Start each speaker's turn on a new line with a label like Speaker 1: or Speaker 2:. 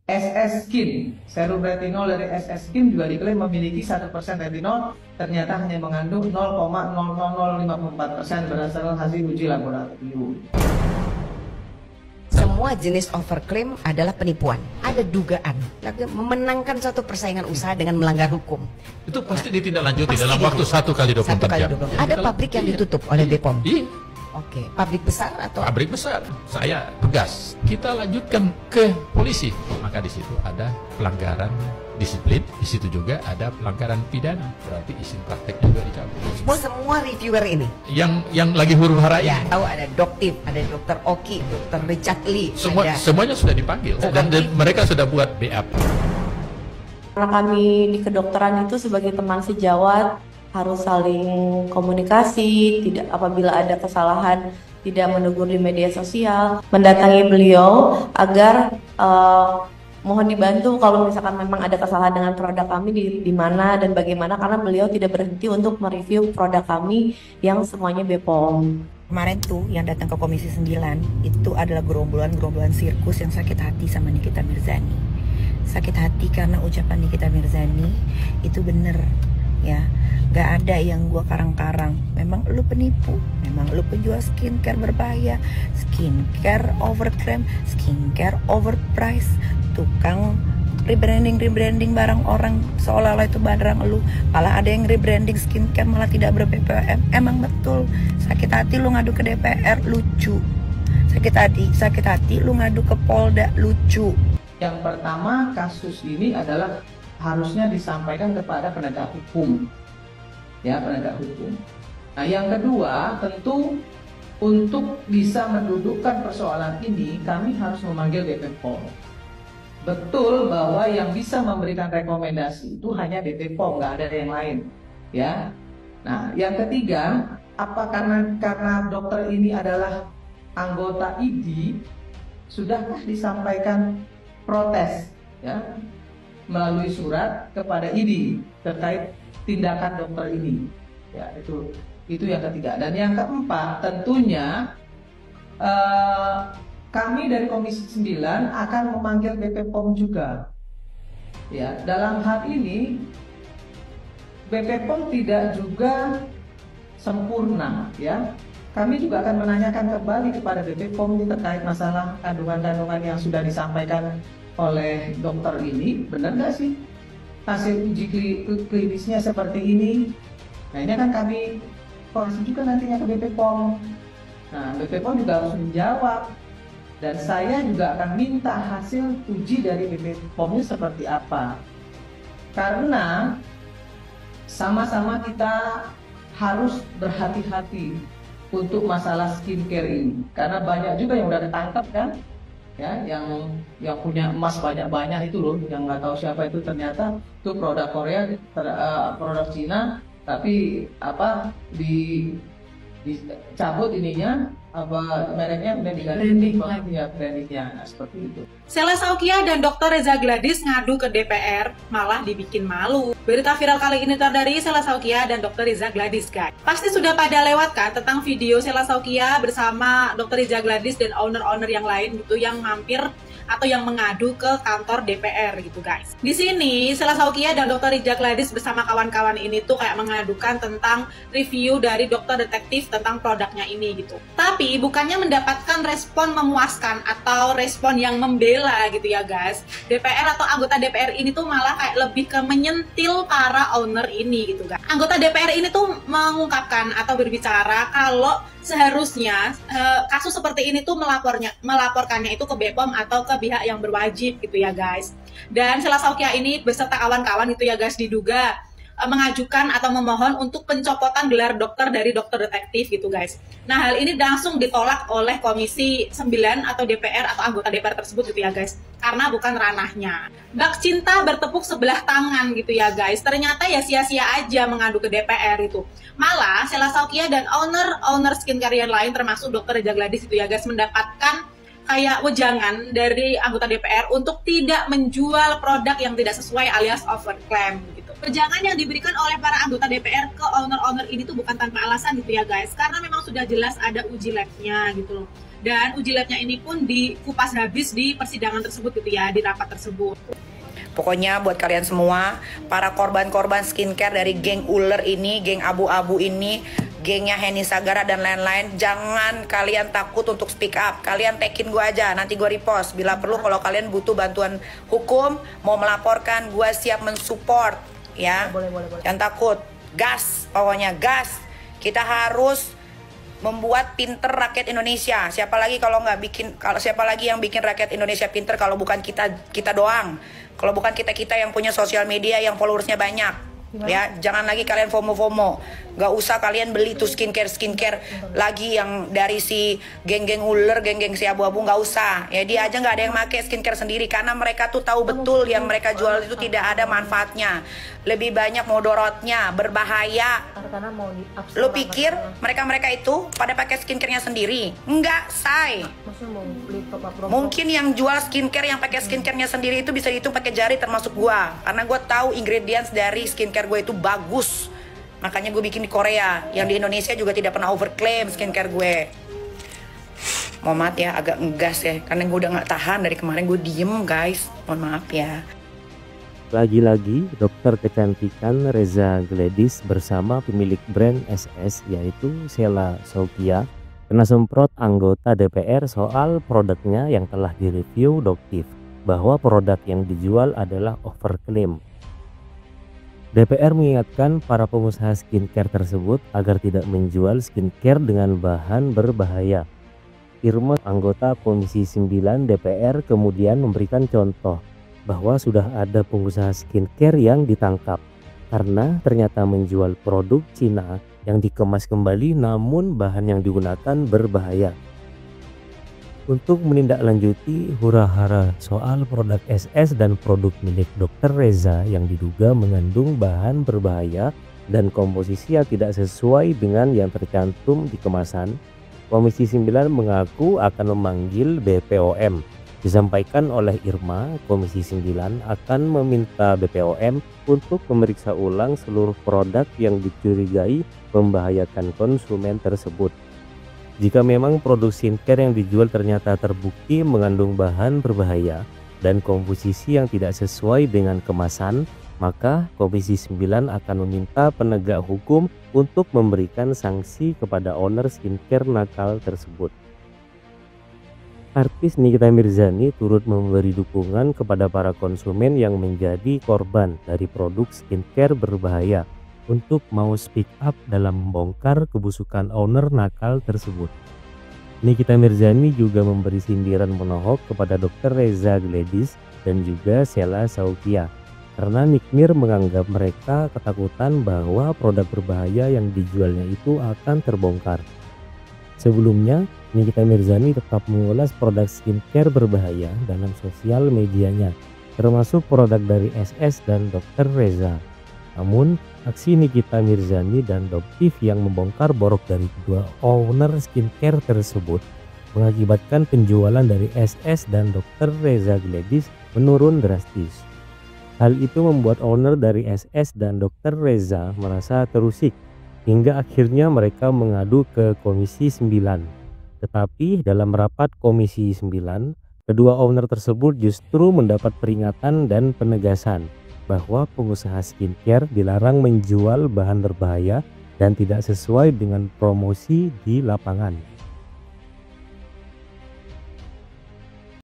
Speaker 1: SS Skin, serum retinol dari SS Skin juga diklaim memiliki 1% retinol, ternyata hanya mengandung 0,00054% berdasarkan hasil uji laboratorium.
Speaker 2: Semua jenis overclaim adalah penipuan. Ada dugaan memenangkan suatu persaingan usaha dengan melanggar hukum.
Speaker 3: Itu pasti ditindaklanjuti dalam waktu 1 kali 24 jam.
Speaker 2: Ada pabrik yang ditutup oleh BPOM.
Speaker 3: Iya.
Speaker 2: Oke, pabrik besar atau?
Speaker 3: Pabrik besar. Saya tegas. Kita lanjutkan ke polisi. Maka di situ ada pelanggaran disiplin, di situ juga ada pelanggaran pidana. Berarti izin prakteknya juga dicabut.
Speaker 2: Semua reviewer ini.
Speaker 3: Yang lagi huru hara
Speaker 2: Ya,
Speaker 3: ini.
Speaker 2: tahu ada Doktif, ada Dr. Oki, Dr. Richard Lee.
Speaker 3: Semuanya sudah dipanggil dan mereka sudah buat BAP.
Speaker 4: Karena kami di kedokteran itu sebagai teman sejawat harus saling komunikasi, tidak apabila ada kesalahan tidak menegur di media sosial, mendatangi beliau agar mohon dibantu kalau misalkan memang ada kesalahan dengan produk kami di mana dan bagaimana, karena beliau tidak berhenti untuk mereview produk kami yang semuanya BPOM.
Speaker 5: Kemarin tuh yang datang ke Komisi 9 itu adalah gerombolan sirkus yang sakit hati sama Nikita Mirzani. Sakit hati karena ucapan Nikita Mirzani itu bener ya. Gak ada yang gua karang-karang. Memang lu penipu, memang lu penjual skincare berbahaya, skincare overclaim, skincare overprice, tukang rebranding barang orang seolah-olah itu barang lu. Malah ada yang rebranding skincare malah tidak ber-PPOM. Emang betul. Sakit hati lu ngadu ke DPR, lucu. Sakit hati lu ngadu ke Polda, lucu.
Speaker 1: Yang pertama, kasus ini adalah harusnya disampaikan kepada penegak hukum. Ya, penegak hukum. Nah, yang kedua, tentu untuk bisa mendudukkan persoalan ini, kami harus memanggil BPOM. Betul bahwa yang bisa memberikan rekomendasi itu hanya BPOM, nggak ada yang lain. Ya. Nah, yang ketiga, apa karena dokter ini adalah anggota ID, sudahkah disampaikan protes, ya, melalui surat kepada ID terkait tindakan dokter ini, ya, itu yang ketiga. Dan yang keempat, tentunya kami dari Komisi 9 akan memanggil BPOM juga, ya. Dalam hal ini BPOM tidak juga sempurna, ya. Kami juga akan menanyakan kembali kepada BPOM terkait masalah kandungan-kandungan yang sudah disampaikan oleh dokter ini, benar nggak sih hasil uji klinisnya seperti ini? Nah, ini akan kami koreksi juga nantinya ke BPOM. Nah, BPOM juga harus menjawab, dan saya juga akan minta hasil uji dari BPOM-nya seperti apa, karena sama-sama kita harus berhati-hati untuk masalah skincare ini, karena banyak juga yang udah ketangkap kan, ya, yang punya emas banyak-banyak itu loh, yang nggak tahu siapa itu, ternyata itu produk Korea, produk Cina, tapi dicabut ininya, mereknya udah diganti brandingnya, nah, seperti itu.
Speaker 6: Sela Saukia dan Dr. Reza Gladys ngadu ke DPR, malah dibikin malu. Berita viral kali ini dari Sela Saukia dan Dr. Reza Gladys, guys. Pasti sudah pada lewat kan tentang video Sela Saukia bersama Dr. Reza Gladys dan owner-owner yang lain gitu yang mampir atau yang mengadu ke kantor DPR gitu, guys. Di sini Sela Saukia dan Dr. Reza Gladys bersama kawan-kawan ini tuh kayak mengadukan tentang review dari dokter detektif tentang produknya ini gitu. Tapi bukannya mendapatkan respon memuaskan atau respon yang membela gitu ya, guys. DPR atau anggota DPR ini tuh malah kayak lebih ke menyentil para owner ini gitu, guys. Anggota DPR ini tuh mengungkapkan atau berbicara kalau seharusnya kasus seperti ini tuh melaporkannya itu ke BPOM atau ke pihak yang berwajib gitu ya, guys. Dan Sela Saukia ini beserta kawan-kawan itu ya, guys, diduga mengajukan atau memohon untuk pencopotan gelar dokter dari dokter detektif gitu, guys. Nah, hal ini langsung ditolak oleh Komisi 9 atau DPR atau anggota DPR tersebut gitu ya, guys, karena bukan ranahnya. Bak cinta bertepuk sebelah tangan gitu ya, guys. Ternyata ya sia-sia aja mengadu ke DPR itu. Malah Sela Saukia dan owner skincare yang lain termasuk Dr. Reza Gladys itu ya, guys, mendapatkan kayak wejangan dari anggota DPR untuk tidak menjual produk yang tidak sesuai alias overclaim gitu. Wejangan yang diberikan oleh para anggota DPR ke owner-owner ini tuh bukan tanpa alasan gitu ya, guys, karena memang sudah jelas ada uji labnya gitu loh. Dan uji labnya ini pun dikupas habis di persidangan tersebut gitu ya, di rapat tersebut.
Speaker 5: Pokoknya buat kalian semua, para korban-korban skincare dari geng ular ini, geng abu-abu ini, gengnya Henny Sagara dan lain-lain, jangan kalian takut untuk speak up. Kalian tekin gue aja, nanti gue repost. Bila perlu kalau kalian butuh bantuan hukum, mau melaporkan, gue siap mensupport. Ya, boleh. Jangan takut, gas, pokoknya gas. Kita harus membuat pinter rakyat Indonesia. Siapa lagi yang bikin rakyat Indonesia pinter kalau bukan kita doang. Kalau bukan kita yang punya sosial media yang followersnya banyak. Ya, jangan lagi kalian FOMO. Gak usah kalian beli tuh skincare lagi yang dari si geng-geng ular, geng-geng si abu-abu, gak usah. Ya, dia aja gak ada yang pakai skincare sendiri karena mereka tuh tahu betul yang mereka jual itu tidak ada manfaatnya. Lebih banyak mudorotnya, berbahaya. Lo pikir mereka itu pada pakai skincare-nya sendiri? Enggak, say. Mungkin yang jual skincare, yang pakai skincare-nya sendiri itu bisa dihitung pakai jari termasuk gua. Karena gua tahu ingredients dari skincare gue itu bagus. Makanya gue bikin di Korea. Yang di Indonesia juga tidak pernah overclaim skincare gue. Mohon maaf ya, agak ngegas ya. Karena gue udah gak tahan dari kemarin, gue diem guys. Mohon maaf ya.
Speaker 7: Lagi-lagi dokter kecantikan Reza Gladys bersama pemilik brand SS yaitu Sheila Saukia kena semprot anggota DPR soal produknya yang telah direview Doktif, bahwa produk yang dijual adalah overclaim. DPR mengingatkan para pengusaha skincare tersebut agar tidak menjual skincare dengan bahan berbahaya. Irma, anggota Komisi 9 DPR, kemudian memberikan contoh bahwa sudah ada pengusaha skincare yang ditangkap karena ternyata menjual produk Cina yang dikemas kembali namun bahan yang digunakan berbahaya. Untuk menindaklanjuti hura-hara soal produk SS dan produk milik Dr. Reza yang diduga mengandung bahan berbahaya dan komposisi yang tidak sesuai dengan yang tercantum di kemasan, Komisi 9 mengaku akan memanggil BPOM. Disampaikan oleh Irma, Komisi 9 akan meminta BPOM untuk memeriksa ulang seluruh produk yang dicurigai membahayakan konsumen tersebut. Jika memang produk skincare yang dijual ternyata terbukti mengandung bahan berbahaya dan komposisi yang tidak sesuai dengan kemasan, maka Komisi 9 akan meminta penegak hukum untuk memberikan sanksi kepada owner skincare nakal tersebut. Artis Nikita Mirzani turut memberi dukungan kepada para konsumen yang menjadi korban dari produk skincare berbahaya untuk mau speak up dalam membongkar kebusukan owner nakal tersebut. Nikita Mirzani juga memberi sindiran menohok kepada Dr. Reza Gladys dan juga Sheila Saukia karena Nikmir menganggap mereka ketakutan bahwa produk berbahaya yang dijualnya itu akan terbongkar. Sebelumnya, Nikita Mirzani tetap mengulas produk skincare berbahaya dalam sosial medianya, termasuk produk dari SS dan Dr. Reza. Namun, aksi Nikita Mirzani dan Doktif yang membongkar borok dari kedua owner skincare tersebut mengakibatkan penjualan dari SS dan Dr. Reza Gladys menurun drastis. Hal itu membuat owner dari SS dan Dr. Reza merasa terusik hingga akhirnya mereka mengadu ke Komisi 9. Tetapi dalam rapat Komisi 9, kedua owner tersebut justru mendapat peringatan dan penegasan bahwa pengusaha skincare dilarang menjual bahan berbahaya dan tidak sesuai dengan promosi di lapangan.